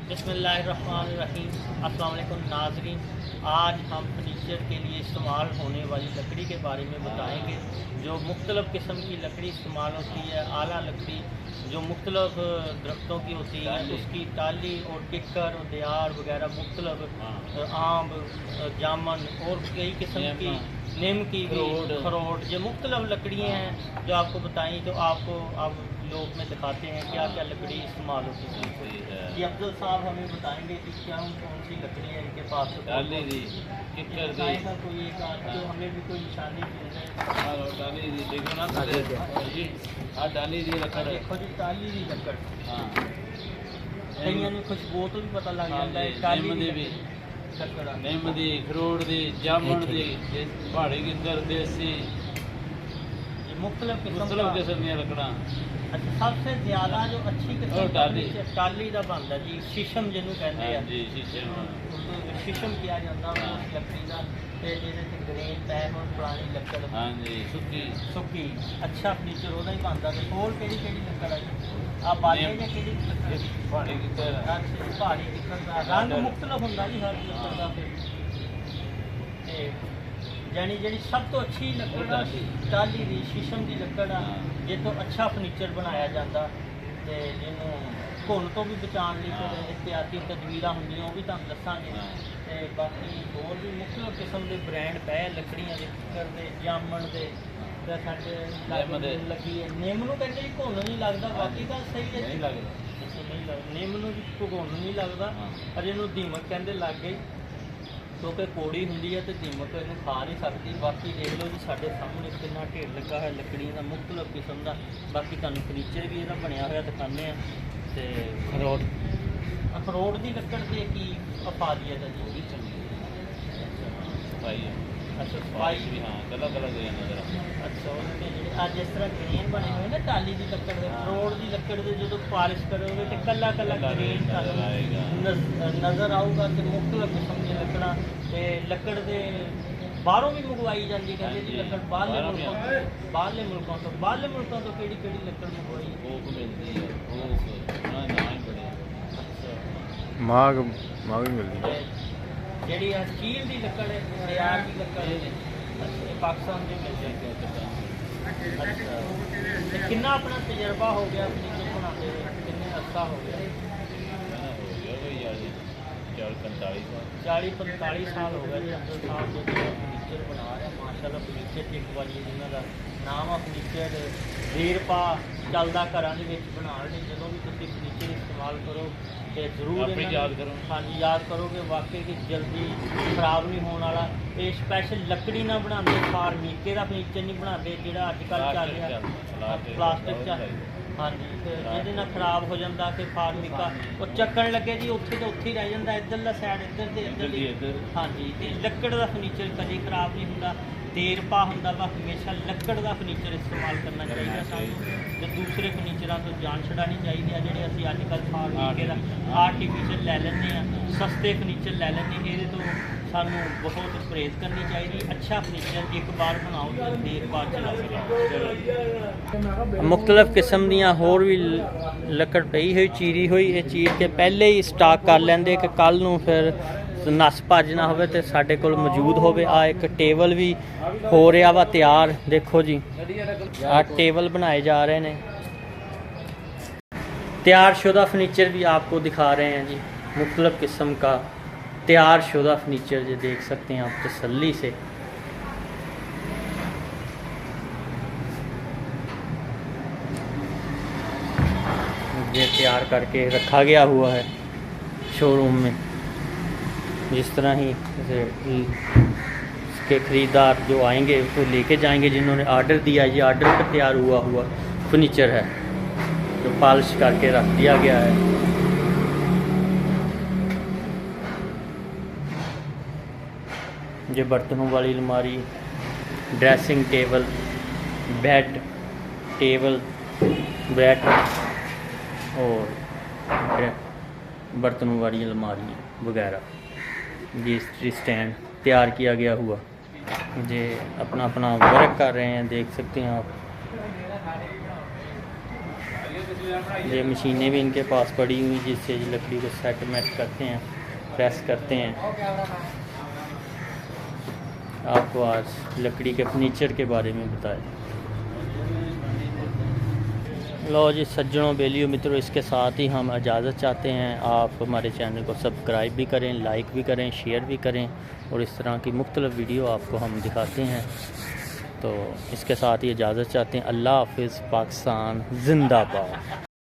बिस्मिल्लाहिर्रहमानिर्रहीम। अस्सलाम वालेकुम नाज़रीन, आज हम फर्नीचर के लिए इस्तेमाल होने वाली लकड़ी के बारे में बताएंगे। जो मुख्तलिफ़ किस्म की लकड़ी इस्तेमाल होती है, आला लकड़ी जो मुख्तलिफ़ दरख्तों की होती है, उसकी टाली और टिक्कर और दियार वगैरह मुख्तलिफ़ आम, जामन और कई किस्म की नीम की खरोट जो मुख्तलिफ़ लकड़ियाँ हैं जो आपको बताएं। तो आपको अब लोग में दिखाते हैं क्या क्या लकड़ी इस्तेमाल होती है। ये अफजल साहब हमें बताएंगे कि क्या कौन सी लकड़ी है इनके पास। डाली दी बताएगा कोई एक तो हमें भी कोई निशानी मिल जाए। डाली दी देखो ना हाँ डाली दी लकड़ देखो जी टाली दी लकड़ हाँ कईयां ਨੂੰ ਖੁਸ਼ਬੂ ਤੋਂ ਵੀ ਪਤਾ ਲੱਗ ਜਾਂਦਾ ਹੈ। टाली दी भी नीम दी खरोट दी जामुन दी पहाड़ी गिद्दर देसी मुख्तलिफ किस्म दी लकड़ा। अच्छा, सबसे ज़्यादा जो अच्छी किस्म टाली का बनता जी शीशम जिन्होंने कहते हैं जी शीशम शीशम किया जाता है उस लकड़ी का ग्रेन तय हो पुरानी लकड़ हाँ जी सुक्की अच्छा फर्नीचर वही बनता है। होर केड़ी लकड़ है आप बाले ने केड़ी पहाड़ी गिद्दर पहाड़ी गिद्दर का रंग मुख्तलिफ होंदा जी हर लकड़ का। यानी जी सब तो अच्छी लकड़ टाली दी शीशम की लकड़ जे तो अच्छा फर्नीचर बनाया जाता तो जिन्हों घुन तो भी बचाने फिर एहतियाती तदवीर होंगे वो भी तुम दसांगे। तो बाकी होर भी मुख्तलिफ किस्म के ब्रांड पे लकड़ियाँ के टिक्कर के जामन के लगी है। निम नूं कहते जी घुन नहीं लगता, बाकी गल सही है नहीं लगता निम नूं घुन नहीं लगता पर इन्हूं दीमक कहते लग गई क्योंकि कोड़ी होंगी है तो दीमक इन्हूं खा नहीं सकती। बाकी देख लो जी साढ़े सामने कितना ढेर लगा है लकड़ी का मुख्तलिफ किस्म का। बाकी तुहानूं फर्नीचर भी इहदा बनया होया दिखाने तो अखरोट की लकड़ से की अफादियत है जी सफाई है अच्छा सफाई भी हाँ अलग अलग नजर अच्छा आज जिस तरह ग्रेन बने हुए ना टाली की लकड़ के अखरोट की लकड़ के जो पॉलिश करोगे तो कला कला ग्रेन नज़र आऊगा। तो मुख्तलिफ किस्म की लकड़ा लकड़ के बाहरों भी मंगवाई जाती कहते जी लकड़ बाहरले मुल्कों तो केड़ी लकड़ मंगवाई मिलती है माग भी मिलती है जी चील की लकड़ है दरियार की लकड़ है पाकिस्तान से मिल जाती है। अच्छा कितना अपना तजर्बा हो गया फर्नीचर बनाते कितने अरसा हो गया? 40-45 साल हो गए जी अफजल साहब जो फर्नीचर बना रहे हैं माशाल्लाह। फर्नीचर की एक बार जिन्हों का नाम है फर्नीचर देर पा चलता घर बना रहे जो भी तुम फर्नीचर इस्तेमाल करो तो जरूर याद करो। हाँ जी याद करोगे वाकई कि जल्दी खराब नहीं होने वाला। ये स्पैशल लकड़ी ना बनाते फार्मीके का फर्नीचर नहीं बनाते जो अजकल चल रहा प्लास्टिक हाँ जी ये खराब हो जाता कि फार्मिका वो चक्कन लगे जी उत्थे तो उत्थे ही रह जाता इधरला सैड इधर से इधर हाँ जी। लकड़ का फर्नीचर कभी खराब नहीं होंदा देर पा होंदा वा हमेशा लकड़ का फर्नीचर इस्तेमाल करना चाहिए सानू तो दूसरे फर्नीचर तो जान छड़ानी चाहिए जो असी अजकल फार्मिके का आर्टिफिशियल लै लें सस्ते फर्नीचर लै लें ये तो सानू बहुत परहेज करनी चाहिए। अच्छा फर्नीचर एक बार बनाओ तो देर बाद चला सकता। मुख्तलिफ किस्म दियाँ होर भी लकड़ पई हुई चीरी हुई ये चीर के पहले ही स्टाक कर लेंदे कि कल नूं फिर नस भज ना होवे ते साडे कोल मौजूद होवे। आ एक टेबल भी हो रहा वा तैयार देखो जी आ टेबल बनाए जा रहे हैं तैयार शुदा फर्नीचर भी आपको दिखा रहे हैं जी मुख्तलिफ किस्म का तैयार शुदा फर्नीचर जो देख सकते हैं आप तसल्ली से। ये तैयार करके रखा गया हुआ है शोरूम में जिस तरह ही इसके ख़रीदार जो आएंगे वो लेके जाएंगे जिन्होंने आर्डर दिया। ये आर्डर पर तैयार हुआ फर्नीचर है जो पॉलिश करके रख दिया गया है। ये बर्तनों वाली अलमारी dressing table bed table bed और बर्तनों वाली अलमारी वगैरह ये स्टैंड तैयार किया गया हुआ ये अपना अपना वर्क कर रहे हैं देख सकते हैं आप। ये मशीनें भी इनके पास पड़ी हुई जिससे ये लकड़ी को सेट मेट करते हैं, प्रेस करते हैं। आपको आज लकड़ी के फर्नीचर के बारे में बताएं। लो जी सज्जनों, बेलियों, मित्रों, इसके साथ ही हम इजाज़त चाहते हैं। आप हमारे चैनल को सब्सक्राइब भी करें, लाइक भी करें, शेयर भी करें और इस तरह की मुख्तलिफ़ वीडियो आपको हम दिखाते हैं। तो इसके साथ ही इजाज़त चाहते हैं। अल्लाह हाफ़िज़। पाकिस्तान ज़िंदाबाद।